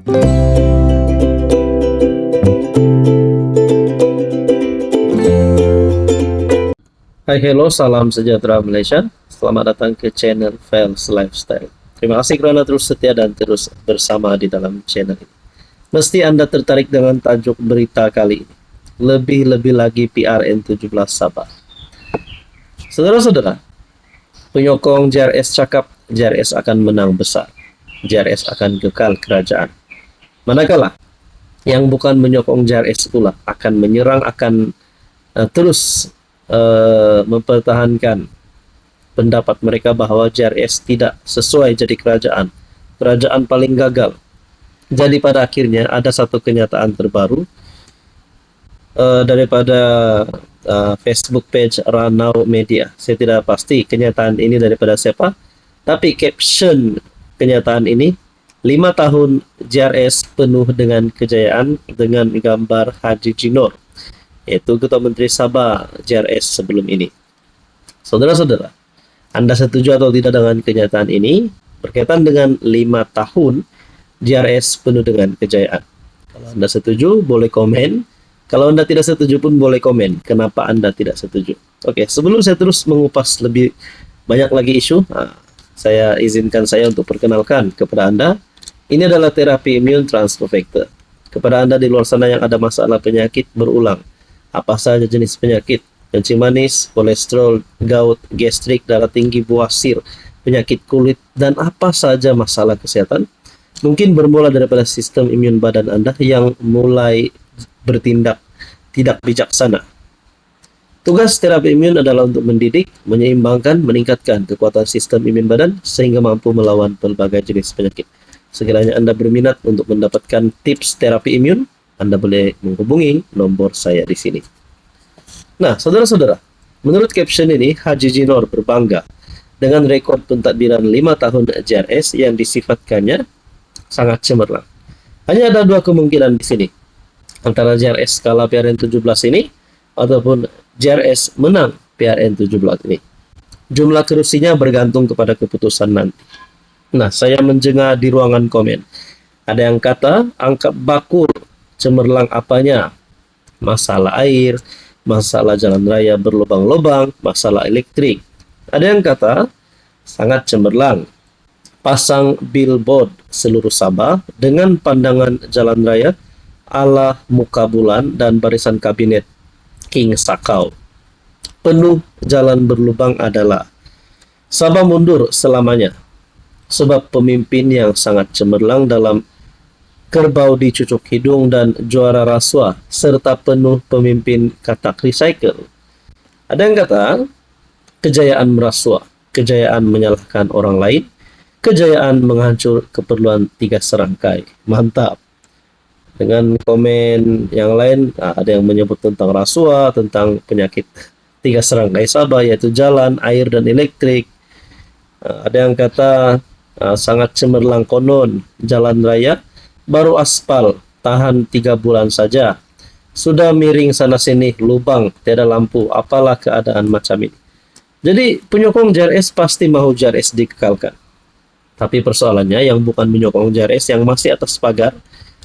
Hai, hello, salam sejahtera Malaysia. Selamat datang ke channel Fels Lifestyle. Terima kasih kerana terus setia dan terus bersama di dalam channel ini. Mesti Anda tertarik dengan tajuk berita kali ini. Lebih-lebih lagi PRN17 Sabah. Saudara-saudara, penyokong JRS cakap JRS akan menang besar. JRS akan kekal kerajaan. Manakala yang bukan menyokong JRS pula akan menyerang, akan terus mempertahankan pendapat mereka bahawa JRS tidak sesuai jadi kerajaan paling gagal. Jadi pada akhirnya ada satu kenyataan terbaru daripada Facebook page Ranau Media. Saya tidak pasti kenyataan ini daripada siapa, tapi caption kenyataan ini 5 tahun JRS penuh dengan kejayaan dengan gambar Haji Jinor, yaitu Ketua Menteri Sabah JRS sebelum ini. Saudara-saudara, Anda setuju atau tidak dengan kenyataan ini berkaitan dengan 5 tahun JRS penuh dengan kejayaan? Kalau Anda setuju, boleh komen. Kalau Anda tidak setuju pun boleh komen kenapa Anda tidak setuju. Oke, sebelum saya terus mengupas lebih banyak lagi isu, saya izinkan saya untuk perkenalkan kepada Anda. Ini adalah terapi imun transfer factor. Kepada Anda di luar sana yang ada masalah penyakit berulang, apa saja jenis penyakit, kencing manis, kolesterol, gout, gastrik, darah tinggi, bawasir, penyakit kulit, dan apa saja masalah kesehatan, mungkin bermula daripada sistem imun badan Anda yang mulai bertindak tidak bijaksana. Tugas terapi imun adalah untuk mendidik, menyeimbangkan, meningkatkan kekuatan sistem imun badan sehingga mampu melawan berbagai jenis penyakit. Sekiranya Anda berminat untuk mendapatkan tips terapi imun, Anda boleh menghubungi nomor saya di sini. Nah, saudara-saudara, menurut caption ini, Haji Jinor berbangga dengan rekod pentadbiran 5 tahun JRS yang disifatkannya sangat cemerlang. Hanya ada 2 kemungkinan di sini, antara JRS kalah PRN17 ini ataupun JRS menang PRN17 ini. Jumlah kursinya bergantung kepada keputusan nanti. Nah, saya menjengah di ruangan komen. Ada yang kata angka bakur, cemerlang apanya? Masalah air, masalah jalan raya berlubang-lubang, masalah elektrik. Ada yang kata sangat cemerlang, pasang billboard seluruh Sabah dengan pandangan jalan raya ala muka bulan dan barisan kabinet King Sakau. Penuh jalan berlubang adalah Sabah mundur selamanya, sebab pemimpin yang sangat cemerlang dalam kerbau dicucuk hidung dan juara rasuah serta penuh pemimpin katak recycle. Ada yang kata kejayaan merasuah, kejayaan menyalahkan orang lain, kejayaan menghancur keperluan 3 serangkai. Mantap. Dengan komen yang lain, ada yang menyebut tentang rasuah, tentang penyakit 3 serangkai Sabah, yaitu jalan, air, dan elektrik. Ada yang kata sangat cemerlang konon jalan raya baru aspal, tahan 3 bulan saja, sudah miring sana sini, lubang, tiada lampu, apalah keadaan macam ini. Jadi penyokong JRS pasti mahu JRS dikekalkan. Tapi persoalannya yang bukan menyokong JRS, yang masih atas pagar,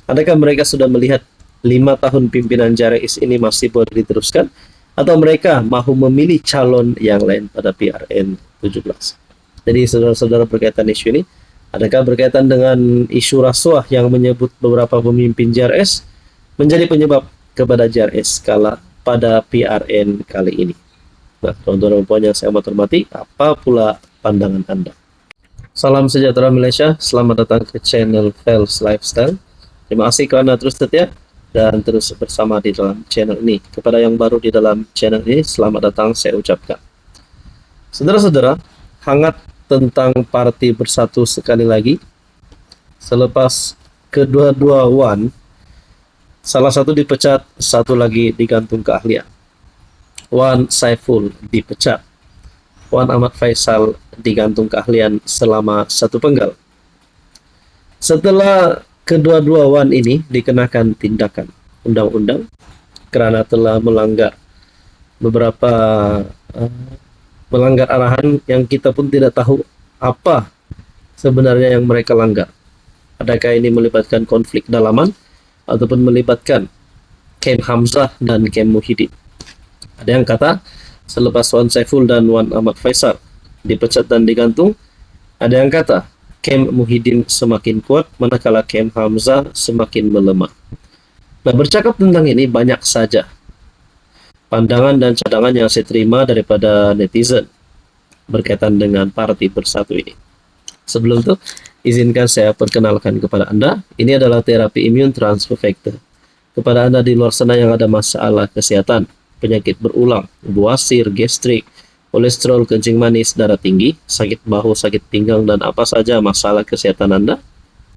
adakah mereka sudah melihat 5 tahun pimpinan JRS ini masih boleh diteruskan, atau mereka mahu memilih calon yang lain pada PRN17? Jadi saudara-saudara, berkaitan isu ini, adakah berkaitan dengan isu rasuah yang menyebut beberapa pemimpin JRS menjadi penyebab kepada JRS kalah pada PRN kali ini? Nah, teman-teman yang saya amat hormati, apa pula pandangan Anda? Salam sejahtera Malaysia, selamat datang ke channel Fels Lifestyle. Terima kasih kerana terus setia dan terus bersama di dalam channel ini. Kepada yang baru di dalam channel ini, selamat datang saya ucapkan. Saudara-saudara, hangat tentang Parti Bersatu sekali lagi. Selepas kedua-dua Wan, salah satu dipecat, satu lagi digantung keahlian. Wan Saiful dipecat, Wan Ahmad Faisal digantung keahlian selama 1 penggal. Setelah kedua-dua Wan ini dikenakan tindakan undang-undang kerana telah melanggar beberapa melanggar arahan yang kita pun tidak tahu apa sebenarnya yang mereka langgar. Adakah ini melibatkan konflik dalaman ataupun melibatkan Kem Hamzah dan Kem Muhyiddin? Ada yang kata selepas Wan Saiful dan Wan Ahmad Faisal dipecat dan digantung, ada yang kata Kem Muhyiddin semakin kuat manakala Kem Hamzah semakin melemah. Nah, bercakap tentang ini banyak saja pandangan dan cadangan yang saya terima daripada netizen berkaitan dengan Parti Bersatu ini. Sebelum itu, izinkan saya perkenalkan kepada Anda, ini adalah terapi imun transfer factor. Kepada Anda di luar sana yang ada masalah kesehatan, penyakit berulang, bawasir, gastrik, kolesterol, kencing manis, darah tinggi, sakit bahu, sakit pinggang, dan apa saja masalah kesehatan Anda,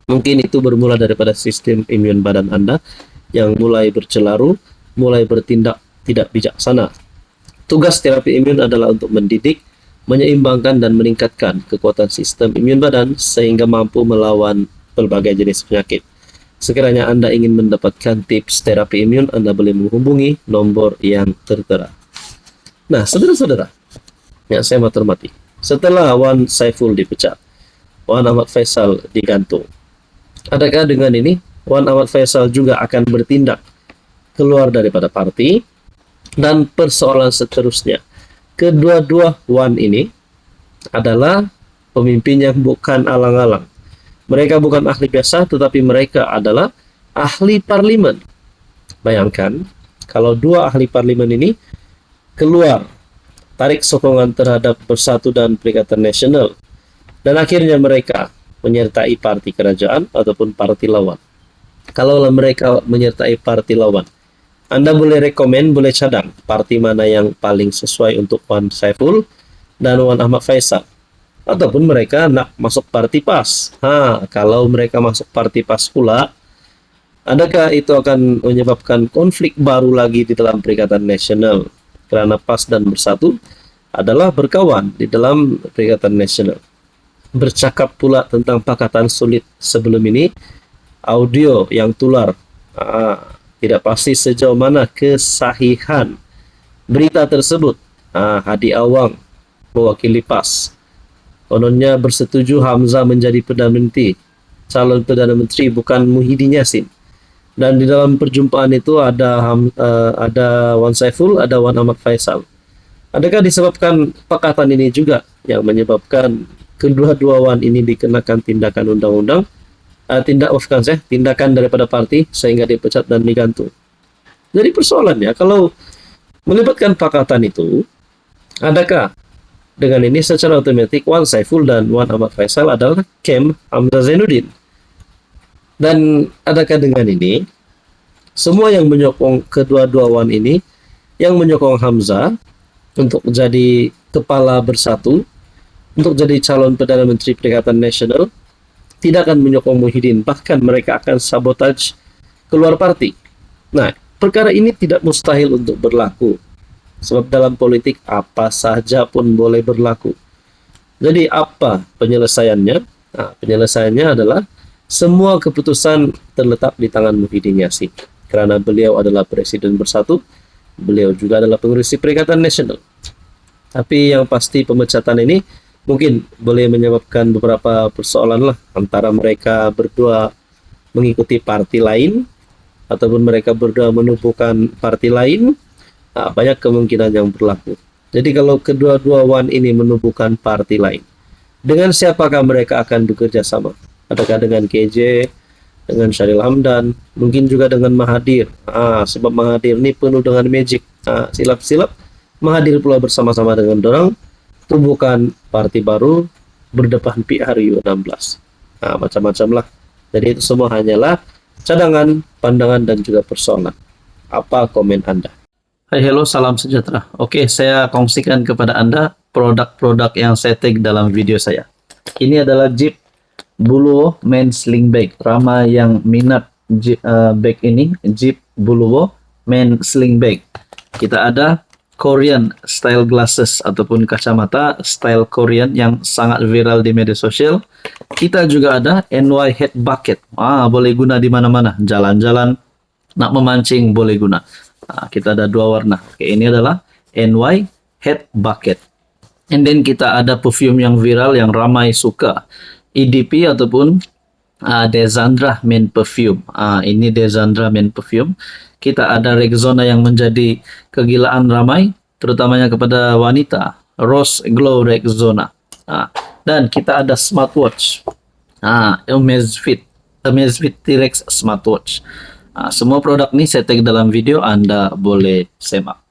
mungkin itu bermula daripada sistem imun badan Anda yang mulai bercelaru, mulai bertindak tidak bijaksana. Tugas terapi imun adalah untuk mendidik, menyeimbangkan dan meningkatkan kekuatan sistem imun badan sehingga mampu melawan berbagai jenis penyakit. Sekiranya Anda ingin mendapatkan tips terapi imun, Anda boleh menghubungi nomor yang tertera. Nah, saudara-saudara, yang saya hormati, setelah Wan Saiful dipecat, Wan Ahmad Faisal digantung, adakah dengan ini Wan Ahmad Faisal juga akan bertindak keluar daripada parti? Dan persoalan seterusnya, kedua-dua Wan ini adalah pemimpin yang bukan alang-alang. Mereka bukan ahli biasa, tetapi mereka adalah ahli parlimen. Bayangkan, kalau dua ahli parlimen ini keluar, tarik sokongan terhadap Bersatu dan Perikatan Nasional, dan akhirnya mereka menyertai parti kerajaan ataupun parti lawan. Kalau mereka menyertai parti lawan, Anda boleh rekomen, boleh cadang parti mana yang paling sesuai untuk Wan Saiful dan Wan Ahmad Faisal. Ataupun mereka nak masuk parti PAS. Kalau mereka masuk parti PAS pula, adakah itu akan menyebabkan konflik baru lagi di dalam Perikatan Nasional? Karena PAS dan Bersatu adalah berkawan di dalam Perikatan Nasional. Bercakap pula tentang pakatan sulit sebelum ini, audio yang tular, tidak pasti sejauh mana kesahihan berita tersebut. Hadi Awang mewakili PAS, kononnya bersetuju Hamzah menjadi Perdana Menteri, calon Perdana Menteri bukan Muhyiddin Yassin. Dan di dalam perjumpaan itu ada Wan Saiful, ada Wan Ahmad Faisal. Adakah disebabkan pakatan ini juga yang menyebabkan kedua-dua Wan ini dikenakan tindakan undang-undang, tindakan daripada parti sehingga dipecat dan digantung? Jadi persoalannya, kalau melibatkan pakatan itu, adakah dengan ini secara otomatis Wan Saiful dan Wan Ahmad Faisal adalah Kem Hamzah Zainuddin? Dan adakah dengan ini semua yang menyokong kedua-dua Wan ini, yang menyokong Hamzah untuk jadi kepala Bersatu, untuk jadi calon Perdana Menteri Perikatan Nasional, tidak akan menyokong Muhyiddin, bahkan mereka akan sabotage keluar parti? Nah, perkara ini tidak mustahil untuk berlaku, sebab dalam politik apa saja pun boleh berlaku. Jadi apa penyelesaiannya? Penyelesaiannya adalah semua keputusan terletak di tangan Muhyiddin Yassin, karena beliau adalah Presiden Bersatu, beliau juga adalah pengurus Perikatan Nasional. Tapi yang pasti pemecatan ini mungkin boleh menyebabkan beberapa persoalan lah, antara mereka berdua mengikuti parti lain ataupun mereka berdua menubuhkan parti lain. Banyak kemungkinan yang berlaku. Jadi kalau kedua-dua Wan ini menubuhkan parti lain, dengan siapakah mereka akan bekerja sama? Adakah dengan KJ, dengan Syahril Hamdan, mungkin juga dengan Mahathir? Sebab Mahathir ini penuh dengan magic, silap-silap Mahathir pula bersama-sama dengan dorang tubuhkan parti baru berdepan PRU16. Macam-macam lah. Jadi itu semua hanyalah cadangan, pandangan, dan juga persoalan. Apa komen Anda? Hai, hello, salam sejahtera. Oke, saya kongsikan kepada Anda produk-produk yang saya tag dalam video saya. Ini adalah Jeep Buluwo Men Sling Bag. Ramai yang minat bag ini, Jeep Buluwo Men Sling Bag. Kita ada Korean style glasses ataupun kacamata style Korean yang sangat viral di media sosial. Kita juga ada NY Head Bucket. Boleh guna di mana-mana. Jalan-jalan, nak memancing boleh guna. Kita ada dua warna. Oke, ini adalah NY Head Bucket. And then kita ada perfume yang viral yang ramai suka. EDP ataupun Desandra Men Perfume. Ini Desandra Men Perfume. Kita ada Rexona yang menjadi kegilaan ramai, terutamanya kepada wanita. Rose Glow Rexona. Dan kita ada smartwatch. Amazfit T-Rex smartwatch. Semua produk ini saya tag dalam video, Anda boleh semak.